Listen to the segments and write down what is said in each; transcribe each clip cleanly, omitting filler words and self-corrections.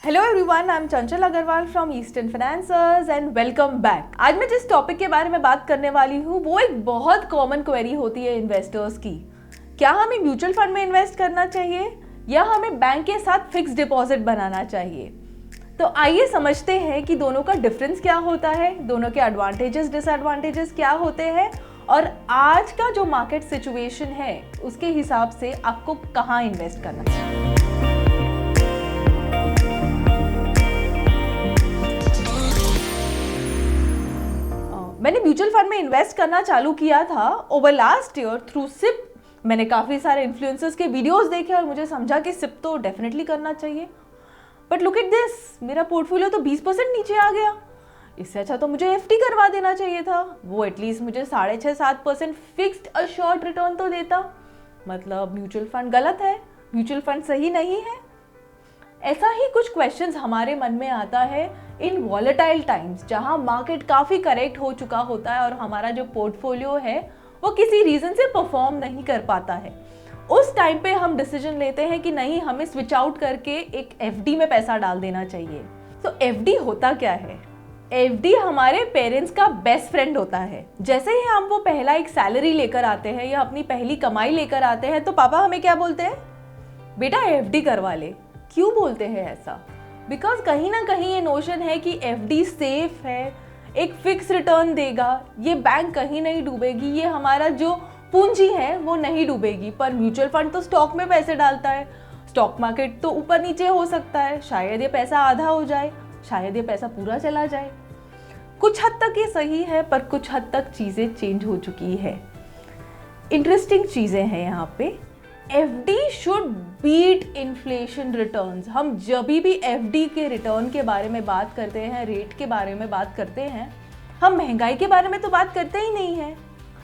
Hello everyone, I am Chanchal Agarwal from Eastern Financiers and welcome back. आज मैं जिस topic के बारे में बात करने वाली हूँ वो एक बहुत कॉमन क्वेरी होती है इन्वेस्टर्स की। क्या हमें म्यूचुअल फंड में इन्वेस्ट करना चाहिए या हमें बैंक के साथ फिक्स डिपॉजिट बनाना चाहिए? तो आइए समझते हैं कि दोनों का डिफरेंस क्या होता है, दोनों के एडवांटेजेस डिसएडवांटेजेस क्या होते हैं और आज का जो मार्केट सिचुएशन है उसके हिसाब से आपको कहाँ इन्वेस्ट करना चाहिए। मैंने म्यूचुअल फंड में इन्वेस्ट करना चालू किया था over last year through SIP. मैंने काफ़ी सारे इन्फ्लुएंसर्स के वीडियोस देखे और मुझे समझा कि सिप तो डेफिनेटली करना चाहिए। बट लुक एट दिस, मेरा पोर्टफोलियो तो 20% नीचे आ गया। इससे अच्छा तो मुझे एफडी करवा देना चाहिए था। वो एटलीस्ट मुझे 6.5-7% फिक्स्ड अश्योर्ड रिटर्न तो देता। मतलब म्यूचुअल फंड गलत है, म्यूचुअल फंड सही नहीं है। ऐसा ही कुछ क्वेश्चंस हमारे मन में आता है इन वॉलेटाइल टाइम्स, जहां मार्केट काफ़ी करेक्ट हो चुका होता है और हमारा जो पोर्टफोलियो है वो किसी रीज़न से परफॉर्म नहीं कर पाता है। उस टाइम पे हम डिसीजन लेते हैं कि नहीं, हमें स्विच आउट करके एक एफडी में पैसा डाल देना चाहिए। तो एफडी होता क्या है? एफडी हमारे पेरेंट्स का बेस्ट फ्रेंड होता है। जैसे ही हम वो पहला एक सैलरी लेकर आते हैं या अपनी पहली कमाई लेकर आते हैं तो पापा हमें क्या बोलते हैं? बेटा एफडी करवा ले। क्यों बोलते हैं ऐसा? बिकॉज कहीं ना कहीं ये नोशन है कि एफडी सेफ है, एक फिक्स रिटर्न देगा, ये बैंक कहीं नहीं डूबेगी, ये हमारा जो पूंजी है वो नहीं डूबेगी। पर म्यूचुअल फंड तो स्टॉक में पैसे डालता है, स्टॉक मार्केट तो ऊपर नीचे हो सकता है, शायद ये पैसा आधा हो जाए, शायद ये पैसा पूरा चला जाए। कुछ हद तक ये सही है पर कुछ हद तक चीज़ें चेंज हो चुकी है। इंटरेस्टिंग चीज़ें हैं यहाँ पे। FD should beat inflation returns. हम जब भी एफडी के रिटर्न के बारे में बात करते हैं, रेट के बारे में बात करते हैं, हम महंगाई के बारे में तो बात करते ही नहीं हैं।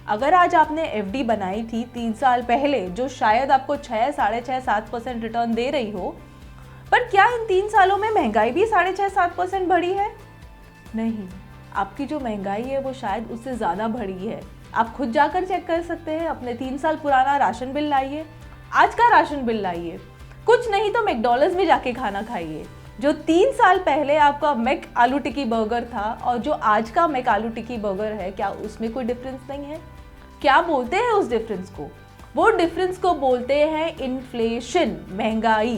अगर आज आपने एफडी बनाई थी 3 साल पहले जो शायद आपको 6-6.5-7% रिटर्न दे रही हो, पर क्या इन 3 सालों में महंगाई भी 6.5-7% बढ़ी है? नहीं, आपकी जो महंगाई है वो शायद उससे ज़्यादा बढ़ी है। आप खुद जाकर चेक कर सकते हैं। अपने 3 साल पुराना राशन बिल लाइए, आज का राशन बिल लाइए, कुछ नहीं तो मैकडॉनल्ड्स में जाके खाना खाइए। जो 3 साल पहले आपका मैक आलू टिक्की बर्गर था और जो आज का मैक आलू टिक्की बर्गर है, क्या उसमें कोई डिफरेंस नहीं है? क्या बोलते हैं उस डिफरेंस को? वो डिफरेंस को बोलते हैं इन्फ्लेशन, महंगाई।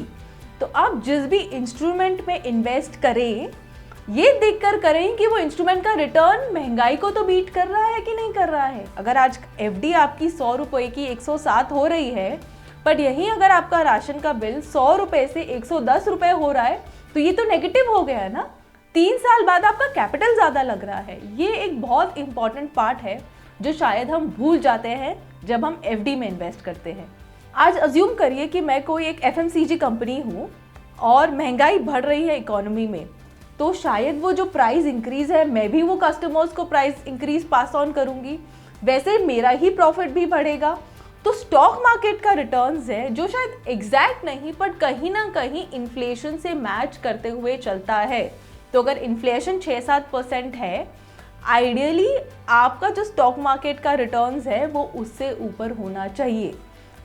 तो आप जिस भी इंस्ट्रूमेंट में इन्वेस्ट करें, ये देखकर करें कि वो इंस्ट्रूमेंट का रिटर्न महंगाई को तो बीट कर रहा है कि नहीं कर रहा है। अगर आज एफडी आपकी 100 रुपये की 107 हो रही है, बट यही अगर आपका राशन का बिल 100 रुपये से 110 रुपये हो रहा है तो ये तो नेगेटिव हो गया है ना। 3 साल बाद आपका कैपिटल ज़्यादा लग रहा है। ये एक बहुत इंपॉर्टेंट पार्ट है जो शायद हम भूल जाते हैं जब हम एफडी में इन्वेस्ट करते हैं। आज अज्यूम करिए कि मैं कोई एक एफएमसीजी कंपनी हूँ और महंगाई बढ़ रही है इकोनॉमी में, तो शायद वो जो प्राइस इंक्रीज है मैं भी वो कस्टमर्स को प्राइस इंक्रीज पास ऑन करूँगी, वैसे मेरा ही प्रॉफिट भी बढ़ेगा। तो स्टॉक मार्केट का रिटर्न्स है जो शायद एग्जैक्ट नहीं बट कहीं ना कहीं इन्फ्लेशन से मैच करते हुए चलता है। तो अगर इन्फ्लेशन 6-7% है, आइडियली आपका जो स्टॉक मार्केट का रिटर्न्स है वो उससे ऊपर होना चाहिए।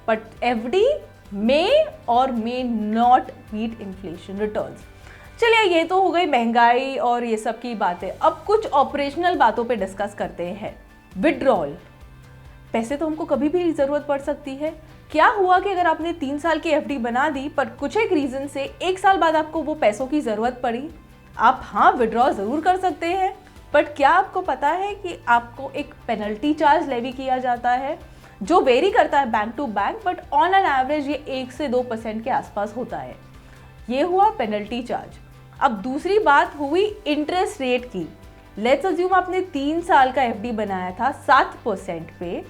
बट एफडी मे और may not beat inflation returns. चलिए, ये तो हो गई महंगाई और ये सब की बातें। अब कुछ ऑपरेशनल बातों पे डिस्कस करते हैं। विड्रॉल, पैसे तो हमको कभी भी ज़रूरत पड़ सकती है। क्या हुआ कि अगर आपने 3 साल की एफडी बना दी पर कुछ एक रीज़न से 1 साल बाद आपको वो पैसों की ज़रूरत पड़ी, आप हाँ विड्रॉ ज़रूर कर सकते हैं। बट क्या आपको पता है कि आपको एक पेनल्टी चार्ज लेवी किया जाता है जो वेरी करता है bank to bank, but on an average ये 1 से 2% के आसपास होता है। ये हुआ पेनल्टी चार्ज। अब दूसरी बात हुई इंटरेस्ट रेट की। लेट्स अज्यूम आपने 3 साल का एफडी बनाया था 7% पे,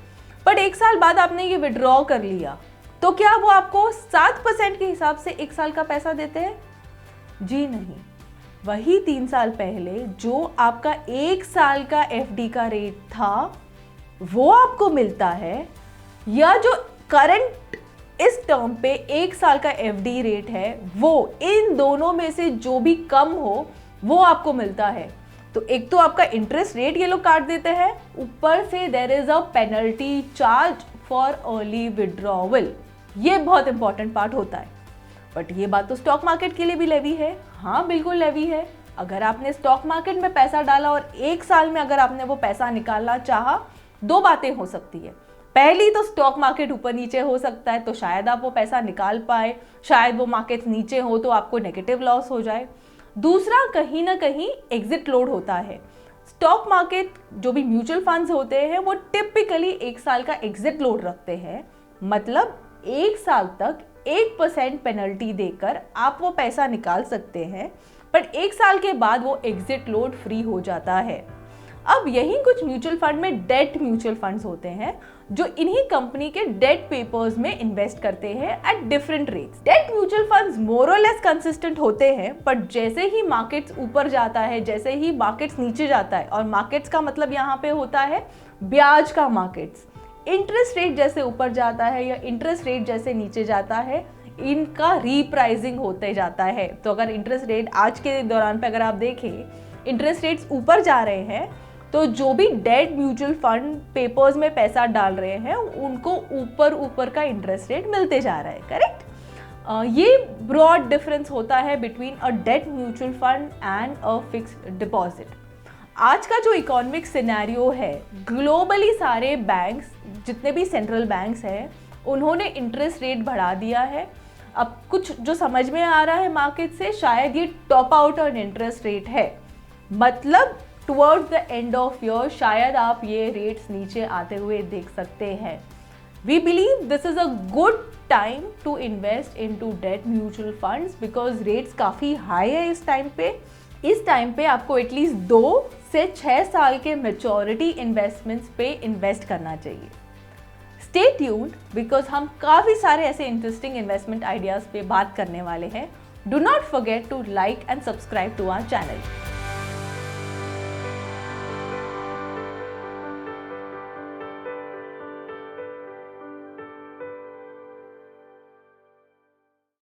बट 1 साल बाद आपने ये विड्रॉ कर लिया, तो क्या वो आपको 7% के हिसाब से 1 साल का पैसा देते हैं? जी नहीं। वही 3 साल पहले जो आपका 1 साल का एफडी का रेट था वो आपको मिलता है, या जो करंट इस टर्म पे 1 साल का एफडी रेट है वो, इन दोनों में से जो भी कम हो वो आपको मिलता है। तो एक तो आपका इंटरेस्ट रेट ये लोग काट देते हैं, ऊपर से there is a penalty charge for early withdrawal. ये बहुत इंपॉर्टेंट पार्ट होता है। बट ये बात तो स्टॉक मार्केट के लिए भी लेवी है। हाँ बिल्कुल लेवी है। अगर आपने स्टॉक मार्केट में पैसा डाला और 1 साल में अगर आपने वो पैसा निकालना चाहा, 2 बातें हो सकती है। पहली तो स्टॉक मार्केट ऊपर नीचे हो सकता है तो शायद आप वो पैसा निकाल पाए, शायद वो मार्केट नीचे हो तो आपको नेगेटिव लॉस हो जाए। दूसरा, कहीं ना कहीं एग्जिट लोड होता है। स्टॉक मार्केट जो भी म्यूचुअल फंड्स होते हैं वो टिपिकली 1 साल का एग्जिट लोड रखते हैं, मतलब 1 साल तक 1% पेनल्टी देकर आप वो पैसा निकाल सकते हैं, बट 1 साल के बाद वो एग्जिट लोड फ्री हो जाता है। अब यही कुछ म्यूचुअल फंड में डेट म्यूचुअल फंड्स होते हैं जो इन्हीं कंपनी के डेट पेपर्स में इन्वेस्ट करते हैं at different rates. Debt mutual funds more or less consistent होते हैं, बट जैसे ही मार्केट्स ऊपर जाता है, जैसे ही मार्केट्स नीचे जाता है, और मार्केट्स का मतलब यहाँ पे होता है ब्याज का मार्केट्स, इंटरेस्ट रेट जैसे ऊपर जाता है या इंटरेस्ट रेट जैसे नीचे जाता है, इनका रीप्राइसिंग होते जाता है। तो अगर इंटरेस्ट रेट आज के दौरान पे अगर आप देखें इंटरेस्ट रेट्स ऊपर जा रहे हैं, तो जो भी डेट म्यूचुअल फंड पेपर्स में पैसा डाल रहे हैं उनको ऊपर का इंटरेस्ट रेट मिलते जा रहा है, करेक्ट। ये ब्रॉड डिफरेंस होता है between a debt mutual fund and a fixed deposit. आज का जो इकोनॉमिक सिनेरियो है, ग्लोबली सारे बैंक्स, जितने भी सेंट्रल बैंक्स हैं, उन्होंने इंटरेस्ट रेट बढ़ा दिया है। अब कुछ जो समझ में आ रहा है मार्केट से, शायद ये top out on interest rate है, मतलब towards the end of year शायद आप ये रेट्स नीचे आते हुए देख सकते हैं। We believe this is a good time to invest into debt mutual funds because rates काफ़ी हाई है इस टाइम पे। इस टाइम पे आपको एटलीस्ट 2 से 6 साल के मैच्योरिटी इन्वेस्टमेंट्स पे इन्वेस्ट करना चाहिए। स्टे ट्यून्ड बिकॉज हम काफ़ी सारे ऐसे इंटरेस्टिंग इन्वेस्टमेंट आइडियाज़ पे बात करने वाले हैं। Do not forget to like and subscribe to our channel.